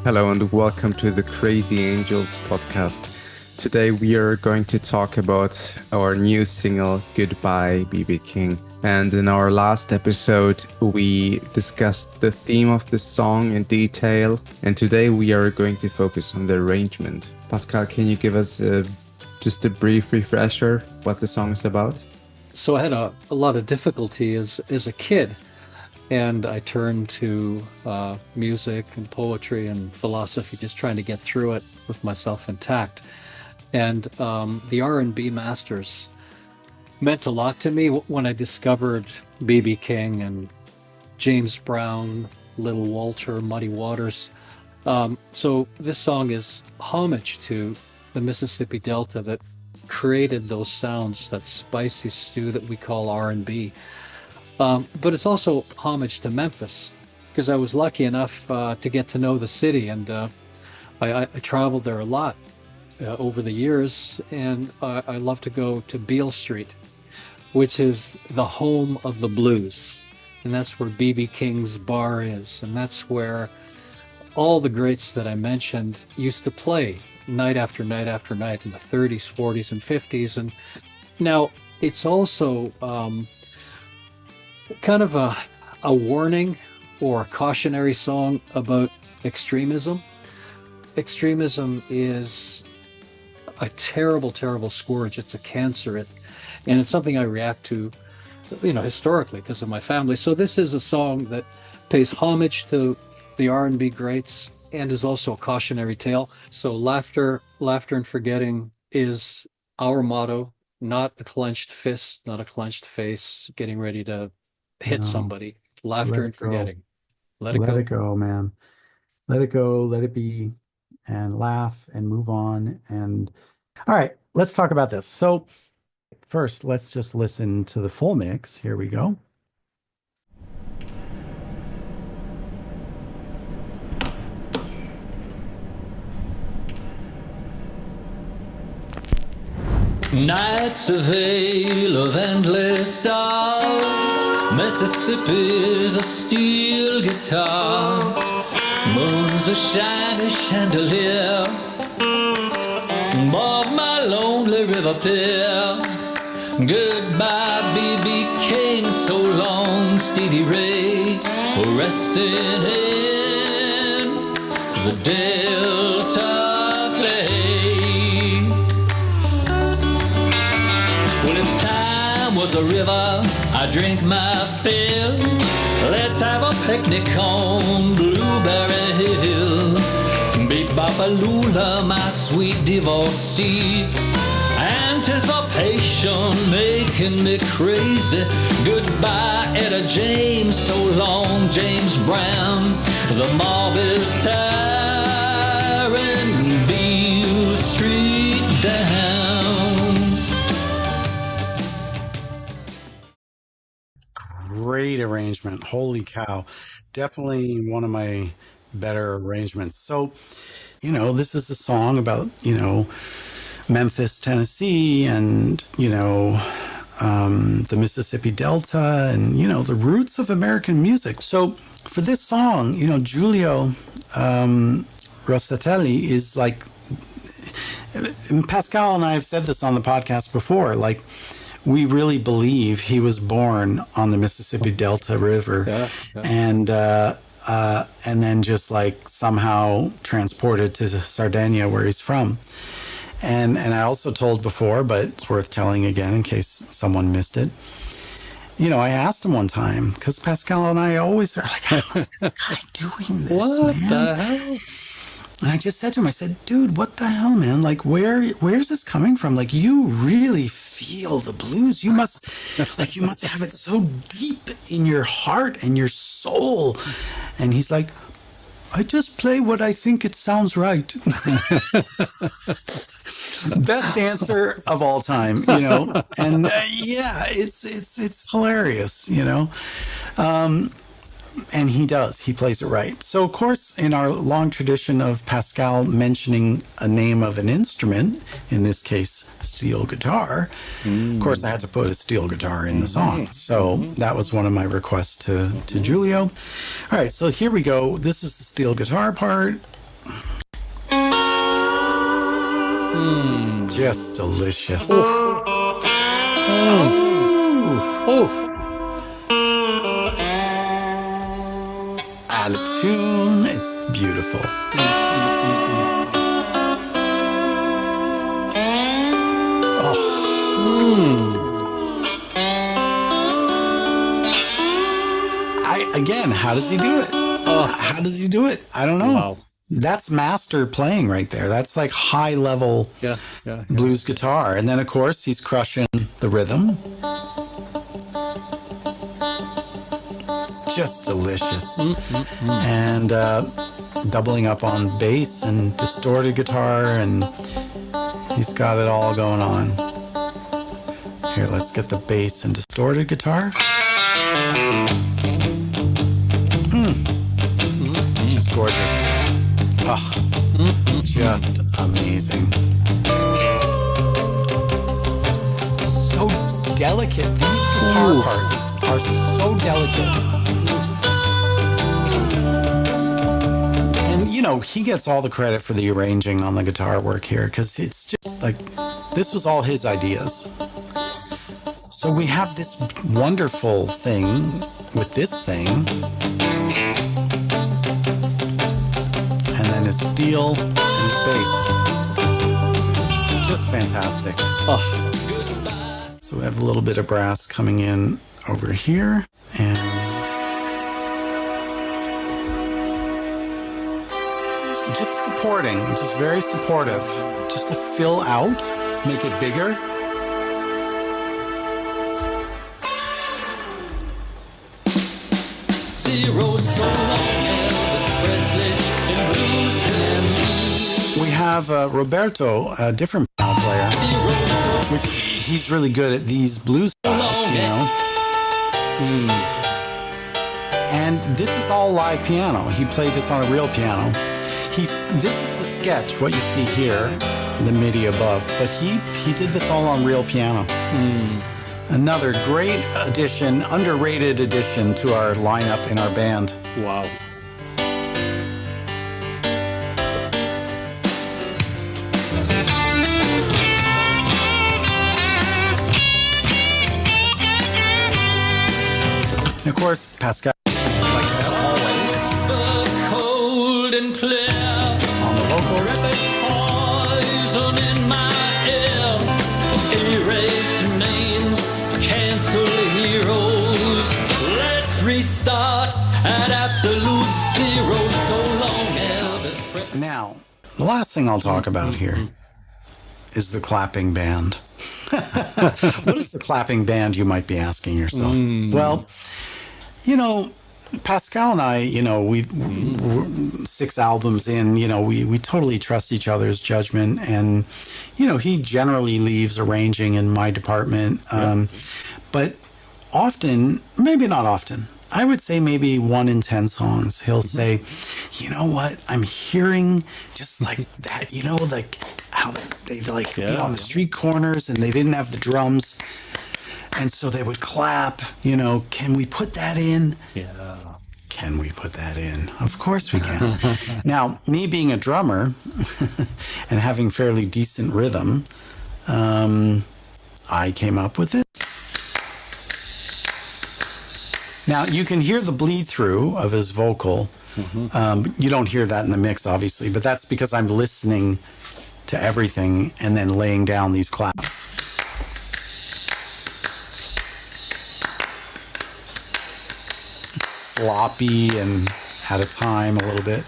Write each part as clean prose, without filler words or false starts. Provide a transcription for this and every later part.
Hello and welcome to the Crazy Angels podcast. Today we are going to talk about our new single, Goodbye, BB King. And in our last episode, we discussed the theme of the song in detail. And today we are going to focus on the arrangement. Pascal, can you give us just a brief refresher what the song is about? So I had a lot of difficulty as a kid, and I turned to music and poetry and philosophy, just trying to get through it with myself intact. And the R&B masters meant a lot to me when I discovered B.B. King and James Brown, Little Walter, Muddy Waters. So this song is homage to the Mississippi Delta that created those sounds, that spicy stew that we call R&B. But it's also homage to Memphis, because I was lucky enough to get to know the city, and I traveled there a lot over the years, and I love to go to Beale Street, which is the home of the blues, and that's where B.B. King's bar is, and that's where all the greats that I mentioned used to play night after night after night in the 30s, 40s, and 50s. And now it's also kind of a warning or a cautionary song about extremism. Extremism is a terrible, terrible scourge. It's a cancer, and it's something I react to, historically because of my family. So this is a song that pays homage to the R&B greats and is also a cautionary tale. So laughter and forgetting is our motto, not a clenched fist, not a clenched face, getting ready to hit No, somebody. let Laughter it and go. forgetting. Let it Let it go. go, man. Let it go, let it be, and laugh and move on. And all right, let's talk about this. So, first, let's just listen to the full mix. Here we go. Nights a veil of endless stars, Mississippi's a steel guitar, moon's a shiny chandelier above my lonely river pier. Goodbye, B.B. King, so long, Stevie Ray, resting in the Delta clay. Well, if time was a river, I'd drink my fill. Let's have a picnic on Blueberry Hill. Beat Bopalula, my sweet divorcee. Anticipation making me crazy. Goodbye, Etta James, so long, James Brown. The mob is tearing Beale Street down. Great arrangement. Holy cow. Definitely one of my better arrangements. So, this is a song about, Memphis, Tennessee, and, the Mississippi Delta, and, the roots of American music. So for this song, Giulio Rossatelli is like, Pascal and I have said this on the podcast before, like, we really believe he was born on the Mississippi Delta River. Yeah. And then just like somehow transported to Sardinia, where he's from. And I also told before, but it's worth telling again in case someone missed it. I asked him one time, because Pascal and I always are like, how is this guy doing this, What man? the hell? And I just said to him, I said, dude, what the hell, man? Like, where's this coming from? Like, you really feel the blues. You must have it so deep in your heart and your soul. And he's like, I just play what I think it sounds right. Best answer of all time, and yeah, it's hilarious, and he plays it right. So of course, in our long tradition of Pascal mentioning a name of an instrument, in this case steel guitar, of course I had to put a steel guitar in the song. So that was one of my requests to Giulio. All right, so here we go. This is the steel guitar part. Just delicious. Oh. Out of tune. It's beautiful. Again, how does he do it? How does he do it? I don't know. Wow. That's master playing right there. That's like high level blues guitar. And then, of course, he's crushing the rhythm. Just delicious. And doubling up on bass and distorted guitar. And he's got it all going on. Here, let's get the bass and distorted guitar. Just gorgeous. Oh, just amazing. So delicate. These guitar parts are so delicate. And, you know, he gets all the credit for the arranging on the guitar work here because it's just like, this was all his ideas. So we have this wonderful thing with this thing. His steel and his bass. Just fantastic. So we have a little bit of brass coming in over here and just supporting, just very supportive, just to fill out, make it bigger. Zero so long, Elvis Presley. We have Roberto, a different piano player, which he's really good at these blues styles, you know. And this is all live piano. He played this on a real piano. This is the sketch, what you see here, the MIDI above, but he did this all on real piano. Another great addition, underrated addition to our lineup in our band. Wow. And of course, Pascal, like always, cold and clear. On the vocals. Poison in my ear. Erase names, cancel heroes. Let's restart at absolute zero. So long, Elvis. Now, the last thing I'll talk about here is the clapping band. What is the clapping band, you might be asking yourself? Well, you know, Pascal and I, you know, we're 6 albums in, you know, we totally trust each other's judgment. And, you know, he generally leaves arranging in my department. But often, maybe not often, I would say maybe 1 in 10 songs, he'll say, you know what, I'm hearing just like that, you know, like how they like be on the street corners and they didn't have the drums. And so they would clap, you know, can we put that in? Yeah. Can we put that in? Of course we can. Now, me being a drummer and having fairly decent rhythm, I came up with this. Now, you can hear the bleed through of his vocal. You don't hear that in the mix, obviously, but that's because I'm listening to everything and then laying down these claps. Sloppy and out of time a little bit.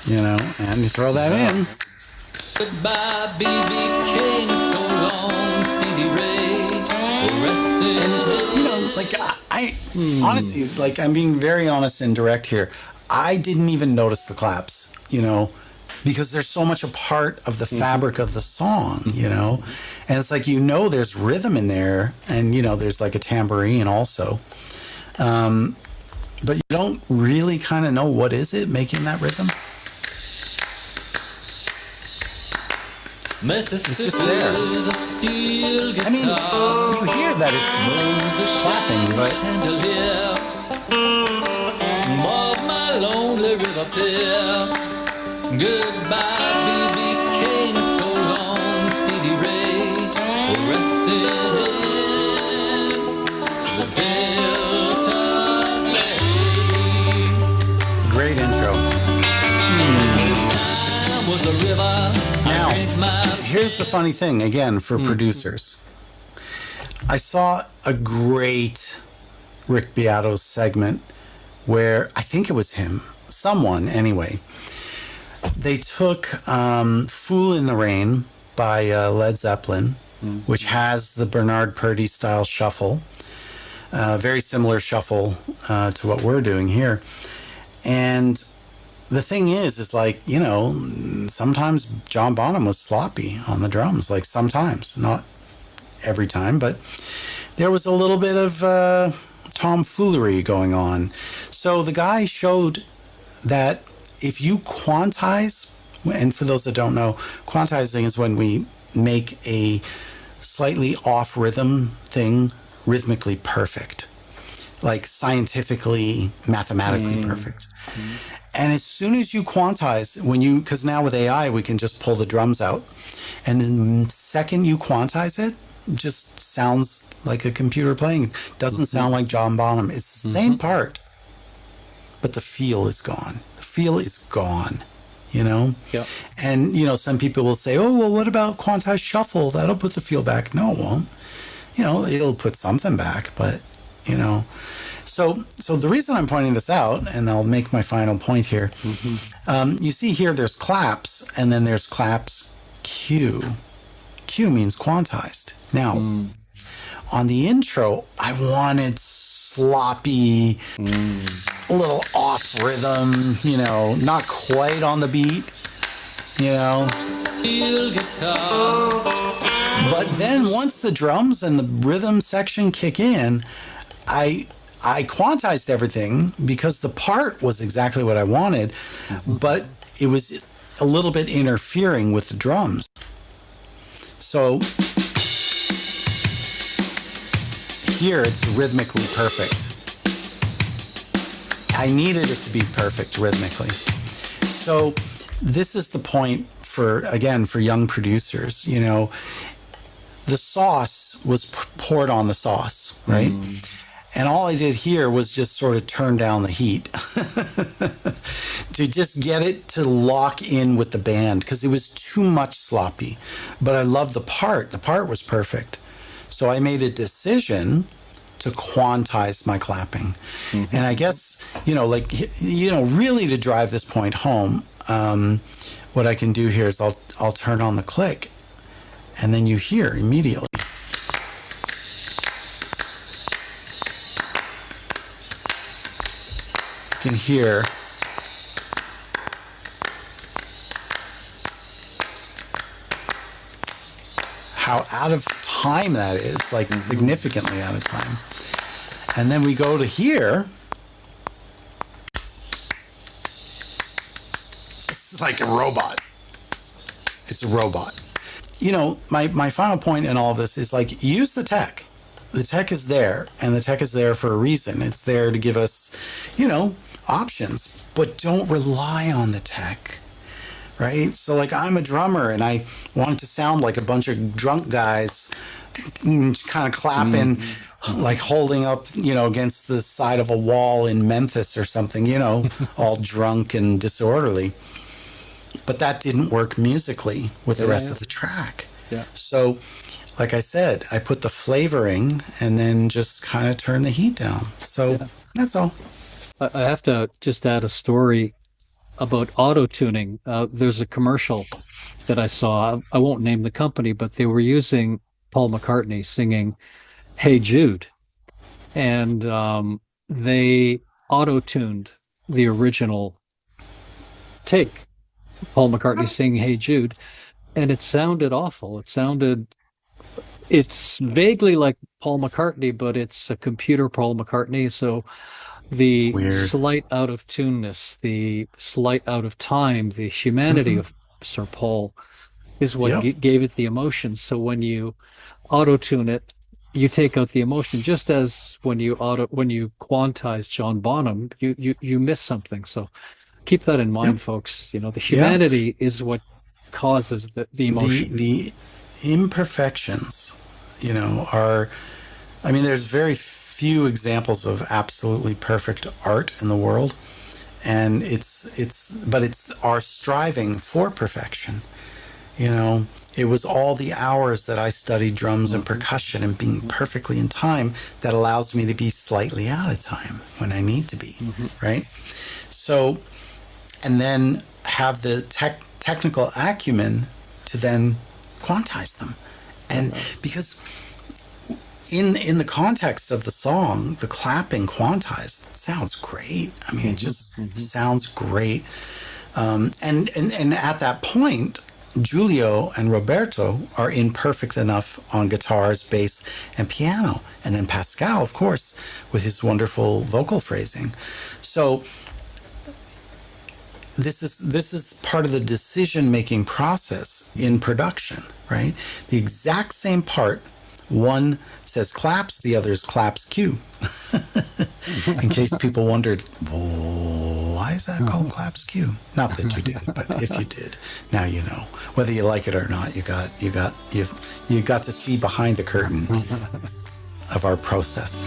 You know, and you throw that in. Goodbye, B.B. King. So long, Stevie Ray. Rest in peace. You know, like I honestly, like I'm being very honest and direct here. I didn't even notice the claps, you know, because they're so much a part of the fabric of the song, you know. And it's like, you know, there's rhythm in there and, you know, there's like a tambourine also. But you don't really kind of know what is it making that rhythm. It's just there. I mean, you hear that it's clapping, but disappear. Goodbye, B.B. King, so long, Stevie Ray, rested in the Delta Bay. Great intro. Time was a river. Now, I drank my here's the funny thing, again, for producers. I saw a great Rick Beato's segment where I think it was him, someone anyway. They took Fool in the Rain by Led Zeppelin, which has the Bernard Purdie style shuffle, very similar shuffle to what we're doing here. And the thing is like, you know, sometimes John Bonham was sloppy on the drums, like sometimes, not every time, but there was a little bit of tomfoolery going on. So the guy showed that if you quantize, and for those that don't know, quantizing is when we make a slightly off rhythm thing rhythmically perfect, like scientifically, mathematically perfect. And as soon as you quantize, because now with AI, we can just pull the drums out. And the second you quantize it, just sounds like a computer playing. It doesn't sound like John Bonham. It's the same part, but the feel is gone. The feel is gone, you know? Yeah. And, you know, some people will say, oh, well, what about quantized shuffle? That'll put the feel back. No, it won't. You know, it'll put something back, but, you know. So the reason I'm pointing this out, and I'll make my final point here, you see here there's claps, and then there's claps Q. Q means quantized. Now, on the intro, I wanted sloppy, a little off rhythm, you know, not quite on the beat, you know. But then once the drums and the rhythm section kick in, I quantized everything because the part was exactly what I wanted, but it was a little bit interfering with the drums. So here it's rhythmically perfect. I needed it to be perfect rhythmically. So this is the point for young producers, you know, the sauce was poured on the sauce, right? And all I did here was just sort of turn down the heat to just get it to lock in with the band because it was too much sloppy. But I love the part. The part was perfect. So I made a decision to quantize my clapping. And I guess, you know, like, you know, really to drive this point home, what I can do here is I'll turn on the click and then you hear immediately. Can hear how out of time that is, like significantly out of time. And then we go to here. It's like a robot. It's a robot. You know, my final point in all of this is like, use the tech. The tech is there, and the tech is there for a reason. It's there to give us, you know, options, but don't rely on the tech, right? So like I'm a drummer and I want it to sound like a bunch of drunk guys kind of clapping, like holding up, you know, against the side of a wall in Memphis or something, you know, all drunk and disorderly. But that didn't work musically with the rest of the track. Yeah. So like I said, I put the flavoring and then just kind of turn the heat down. So that's all. I have to just add a story about auto-tuning. There's a commercial that I saw. I won't name the company, but they were using Paul McCartney singing Hey Jude. And they auto-tuned the original take. Paul McCartney singing Hey Jude. And it sounded awful. It's vaguely like Paul McCartney, but it's a computer Paul McCartney. So the slight out of tuneness, the slight out of time, the humanity of Sir Paul is what gave it the emotion. So when you auto-tune it, you take out the emotion, just as when you quantize John Bonham, you miss something. So keep that in mind, folks. You know, the humanity is what causes the emotion. The imperfections, you know, are, I mean, there's very few examples of absolutely perfect art in the world. And but it's our striving for perfection. You know, it was all the hours that I studied drums and percussion and being perfectly in time that allows me to be slightly out of time when I need to be, right? So, and then have the technical acumen to then quantize them. And because in the context of the song, the clapping quantized sounds great. I mean, it just sounds great. And at that point, Giulio and Roberto are imperfect enough on guitars, bass, and piano. And then Pascal, of course, with his wonderful vocal phrasing. So this is part of the decision-making process in production, right? The exact same part. One says claps, the other is claps cue. In case people wondered, why is that called claps cue? Not that you did, but if you did, now you know. Whether you like it or not, you got to see behind the curtain of our process.